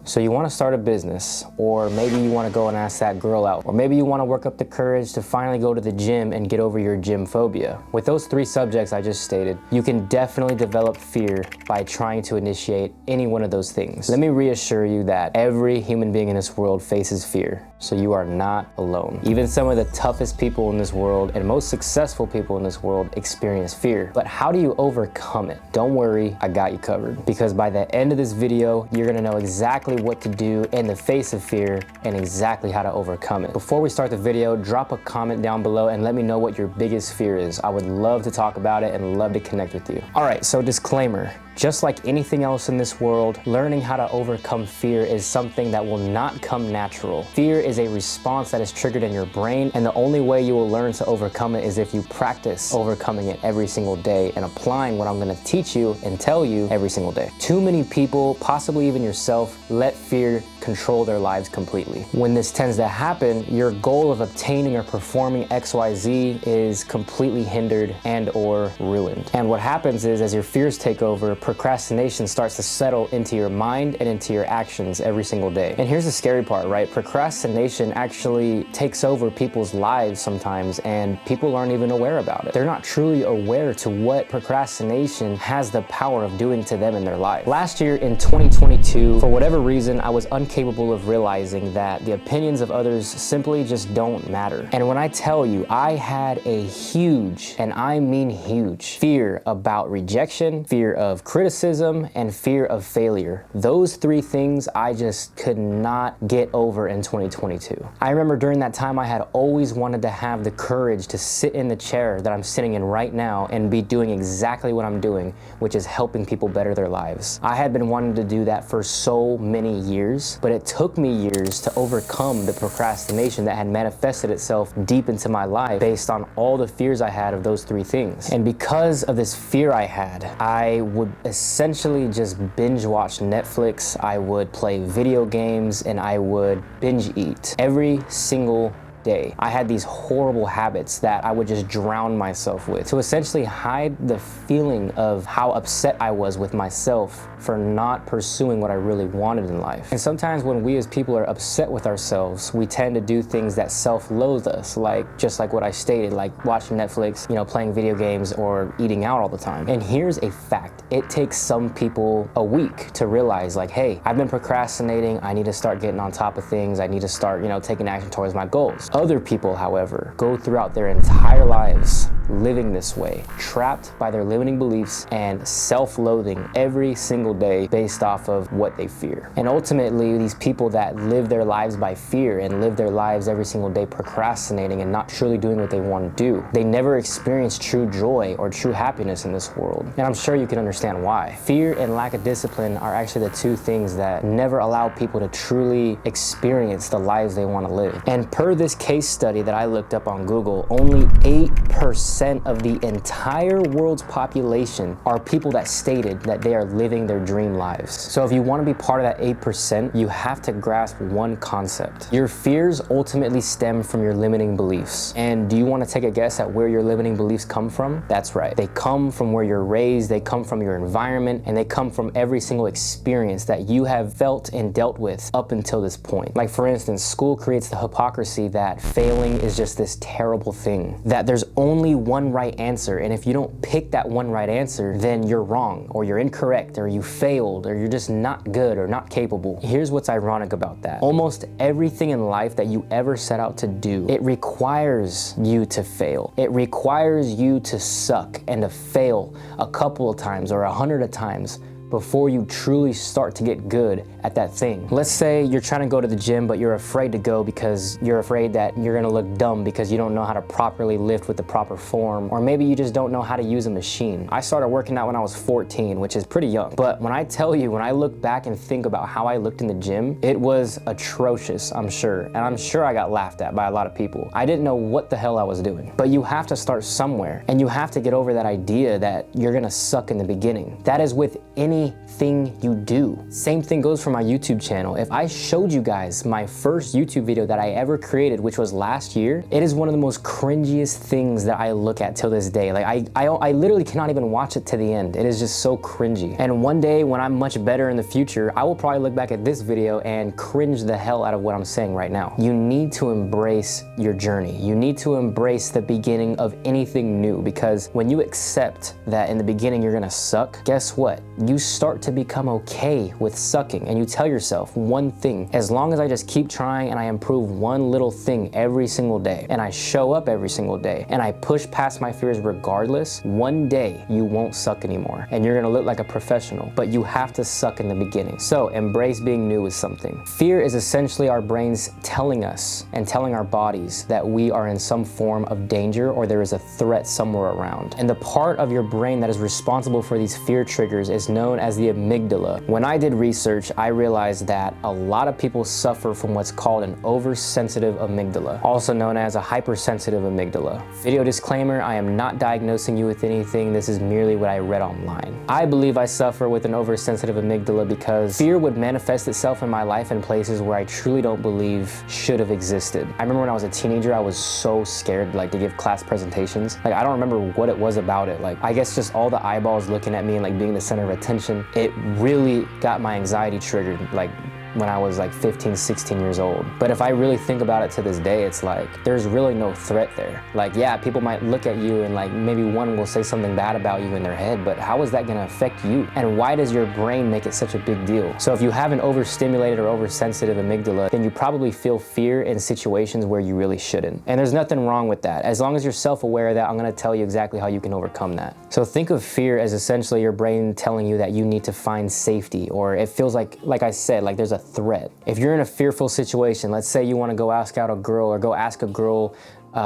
So you want to start a business, or maybe you want to go and ask that girl out, or maybe you want to work up the courage to finally go to the gym and get over your gym phobia. With those three subjects I just stated, you can definitely develop fear by trying to initiate any one of those things. Let me reassure you that every human being in this world faces fear, so you are not alone. Even some of the toughest people in this world and most successful people in this world experience fear. But how do you overcome it? Don't worry, I got you covered. Because by the end of this video, you're gonna know exactly what to do in the face of fear and exactly how to overcome it. Before we start the video, drop a comment down below and let me know what your biggest fear is. I would love to talk about it and love to connect with you. All right, so disclaimer. Just like anything else in this world, learning how to overcome fear is something that will not come natural. Fear is a response that is triggered in your brain, and the only way you will learn to overcome it is if you practice overcoming it every single day and applying what I'm gonna teach you and tell you every single day. Too many people, possibly even yourself, let fear control their lives completely. When this tends to happen, your goal of obtaining or performing XYZ is completely hindered and or ruined. And what happens is, as your fears take over, procrastination starts to settle into your mind and into your actions every single day. And here's the scary part, right? Procrastination actually takes over people's lives sometimes, and people aren't even aware about it. They're not truly aware to what procrastination has the power of doing to them in their life. Last year in 2022, for whatever reason, I was incapable of realizing that the opinions of others simply just don't matter. And when I tell you, I had a huge, and I mean huge, fear about rejection, fear of criticism, and fear of failure. Those three things I just could not get over in 2022. I remember during that time I had always wanted to have the courage to sit in the chair that I'm sitting in right now and be doing exactly what I'm doing, which is helping people better their lives. I had been wanting to do that for so many years, but it took me years to overcome the procrastination that had manifested itself deep into my life based on all the fears I had of those three things. And because of this fear I had, I would essentially just binge watch Netflix, I would play video games, and I would binge eat every single day. I had these horrible habits that I would just drown myself with to essentially hide the feeling of how upset I was with myself for not pursuing what I really wanted in life. And sometimes when we as people are upset with ourselves, we tend to do things that self-loathe us, just like what I stated, like watching Netflix, playing video games, or eating out all the time. And here's a fact. It takes some people a week to realize, hey, I've been procrastinating, I need to start getting on top of things, I need to start, taking action towards my goals. Other people, however, go throughout their entire lives living this way, trapped by their limiting beliefs and self-loathing every single day based off of what they fear. And ultimately, these people that live their lives by fear and live their lives every single day procrastinating and not truly doing what they want to do, they never experience true joy or true happiness in this world. And I'm sure you can understand why. Fear and lack of discipline are actually the two things that never allow people to truly experience the lives they want to live. And per this case study that I looked up on Google, only 8% of the entire world's population are people that stated that they are living their dream lives. So if you want to be part of that 8%, you have to grasp one concept. Your fears ultimately stem from your limiting beliefs. And do you want to take a guess at where your limiting beliefs come from? That's right. They come from where you're raised, they come from your environment, and they come from every single experience that you have felt and dealt with up until this point. Like for instance, school creates the hypocrisy that failing is just this terrible thing, that there's only one right answer, and if you don't pick that one right answer, then you're wrong, or you're incorrect, or you failed, or you're just not good or not capable. Here's what's ironic about that. Almost everything in life that you ever set out to do, it requires you to fail. It requires you to suck and to fail a couple of times or 100 times before you truly start to get good at that thing. Let's say you're trying to go to the gym, but you're afraid to go because you're afraid that you're gonna look dumb because you don't know how to properly lift with the proper form, or maybe you just don't know how to use a machine. I started working out when I was 14, which is pretty young. But when I tell you, when I look back and think about how I looked in the gym, it was atrocious, I'm sure. And I'm sure I got laughed at by a lot of people. I didn't know what the hell I was doing. But you have to start somewhere, and you have to get over that idea that you're gonna suck in the beginning. That is with any anything you do. Same thing goes for my YouTube channel. If I showed you guys my first YouTube video that I ever created, which was last year, it is one of the most cringiest things that I look at till this day. Like I literally cannot even watch it to the end. It is just so cringy. And one day when I'm much better in the future, I will probably look back at this video and cringe the hell out of what I'm saying right now. You need to embrace your journey. You need to embrace the beginning of anything new, because when you accept that in the beginning you're gonna suck, guess what? You start to become okay with sucking, and you tell yourself one thing: as long as I just keep trying and I improve one little thing every single day, and I show up every single day, and I push past my fears regardless, one day you won't suck anymore and you're gonna look like a professional. But you have to suck in the beginning. So embrace being new with something. Fear is essentially our brains telling us and telling our bodies that we are in some form of danger or there is a threat somewhere around. And the part of your brain that is responsible for these fear triggers is known as the amygdala. When I did research, I realized that a lot of people suffer from what's called an oversensitive amygdala, also known as a hypersensitive amygdala. Video disclaimer, I am not diagnosing you with anything. This is merely what I read online. I believe I suffer with an oversensitive amygdala because fear would manifest itself in my life in places where I truly don't believe should have existed. I remember when I was a teenager, I was so scared like to give class presentations. Like, I don't remember what it was about it. Like, I guess just all the eyeballs looking at me and like being the center of attention, it really got my anxiety triggered, like when I was like 15, 16 years old. But if I really think about it to this day, it's like, there's really no threat there. Like, yeah, people might look at you and like maybe one will say something bad about you in their head, but how is that gonna affect you? And why does your brain make it such a big deal? So if you have an overstimulated or oversensitive amygdala, then you probably feel fear in situations where you really shouldn't. And there's nothing wrong with that. As long as you're self-aware of that, I'm gonna tell you exactly how you can overcome that. So think of fear as essentially your brain telling you that you need to find safety, or it feels like I said, like there's a threat. If you're in a fearful situation, let's say you want to go ask out a girl or go ask a girl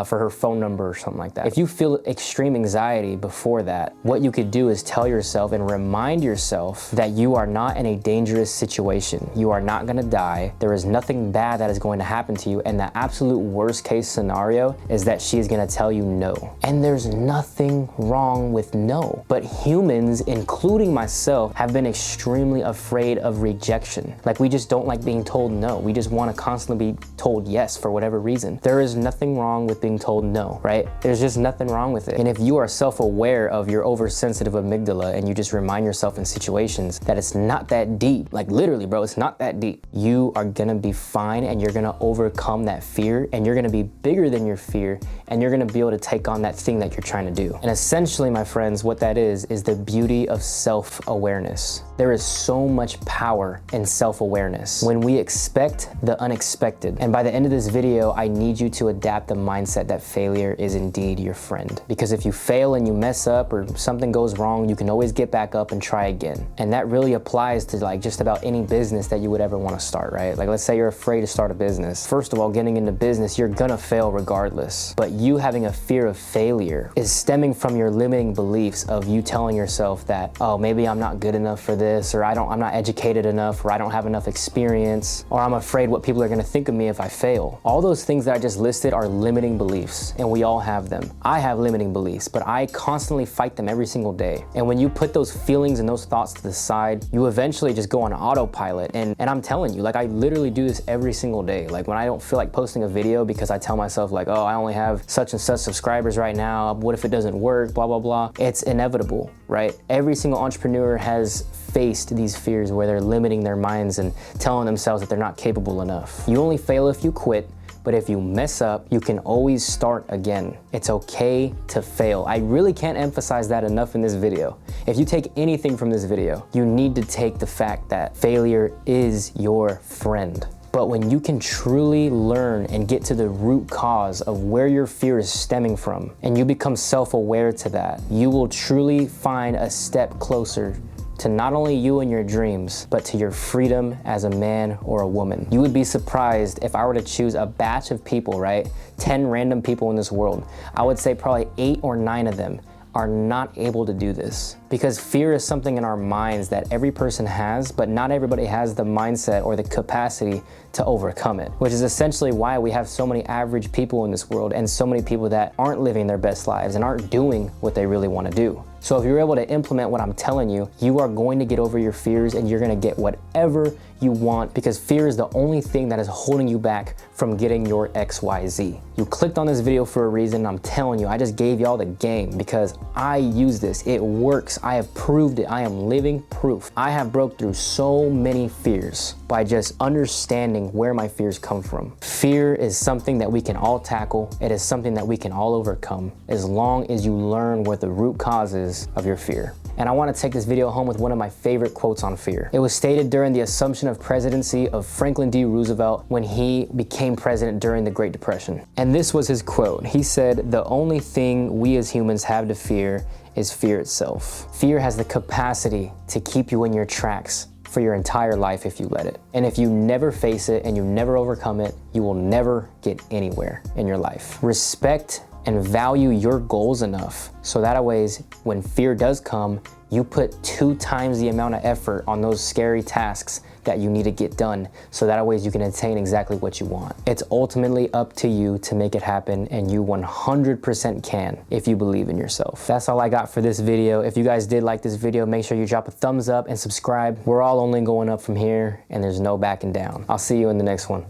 for her phone number or something like that. If you feel extreme anxiety before that, what you could do is tell yourself and remind yourself that you are not in a dangerous situation. You are not gonna die. There is nothing bad that is going to happen to you. And the absolute worst case scenario is that she is gonna tell you no. And there's nothing wrong with no. But humans, including myself, have been extremely afraid of rejection. Like, we just don't like being told no. We just wanna constantly be told yes for whatever reason. There is nothing wrong with being told no, right? There's just nothing wrong with it. And if you are self-aware of your oversensitive amygdala and you just remind yourself in situations that it's not that deep, like literally, bro, it's not that deep, you are gonna be fine and you're gonna overcome that fear and you're gonna be bigger than your fear and you're gonna be able to take on that thing that you're trying to do. And essentially, my friends, what that is the beauty of self-awareness. There is so much power in self-awareness when we expect the unexpected. And by the end of this video, I need you to adapt the mindset that failure is indeed your friend. Because if you fail and you mess up or something goes wrong, you can always get back up and try again. And that really applies to like just about any business that you would ever want to start, right? Like, let's say you're afraid to start a business. First of all, getting into business, you're gonna fail regardless. But you having a fear of failure is stemming from your limiting beliefs of you telling yourself that, oh, maybe I'm not good enough for this, or I'm not educated enough, or I don't have enough experience, or I'm afraid what people are gonna think of me if I fail. All those things that I just listed are limiting beliefs, and we all have them. I have limiting beliefs, but I constantly fight them every single day. And when you put those feelings and those thoughts to the side, you eventually just go on autopilot. And I'm telling you, like, I literally do this every single day. Like, when I don't feel like posting a video because I tell myself like, oh, I only have such and such subscribers right now, what if it doesn't work, blah, blah, blah. It's inevitable, right? Every single entrepreneur has faced these fears where they're limiting their minds and telling themselves that they're not capable enough. You only fail if you quit, but if you mess up, you can always start again. It's okay to fail. I really can't emphasize that enough in this video. If you take anything from this video, you need to take the fact that failure is your friend. But when you can truly learn and get to the root cause of where your fear is stemming from, and you become self-aware to that, you will truly find a step closer to not only you and your dreams, but to your freedom as a man or a woman. You would be surprised if I were to choose a batch of people, right? 10 random people in this world. I would say probably 8 or 9 of them are not able to do this. Because fear is something in our minds that every person has, but not everybody has the mindset or the capacity to overcome it, which is essentially why we have so many average people in this world and so many people that aren't living their best lives and aren't doing what they really want to do. So if you're able to implement what I'm telling you, you are going to get over your fears and you're gonna get whatever you want, because fear is the only thing that is holding you back from getting your XYZ. You clicked on this video for a reason. I'm telling you, I just gave y'all the game because I use this. It works. I have proved it. I am living proof. I have broke through so many fears by just understanding where my fears come from. Fear is something that we can all tackle. It is something that we can all overcome as long as you learn what the root cause is of your fear. And I want to take this video home with one of my favorite quotes on fear. It was stated during the assumption of presidency of Franklin D. Roosevelt when he became president during the Great Depression. And this was his quote. He said, "The only thing we as humans have to fear is fear itself." Fear has the capacity to keep you in your tracks for your entire life if you let it. And if you never face it and you never overcome it, you will never get anywhere in your life. Respect and value your goals enough so that ways when fear does come, you put 2 times the amount of effort on those scary tasks that you need to get done, so that ways you can attain exactly what you want. It's ultimately up to you to make it happen, and you 100% can if you believe in yourself. That's all I got for this video. If you guys did like this video, make sure you drop a thumbs up and subscribe. We're all only going up from here, and there's no backing down. I'll see you in the next one.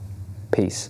Peace.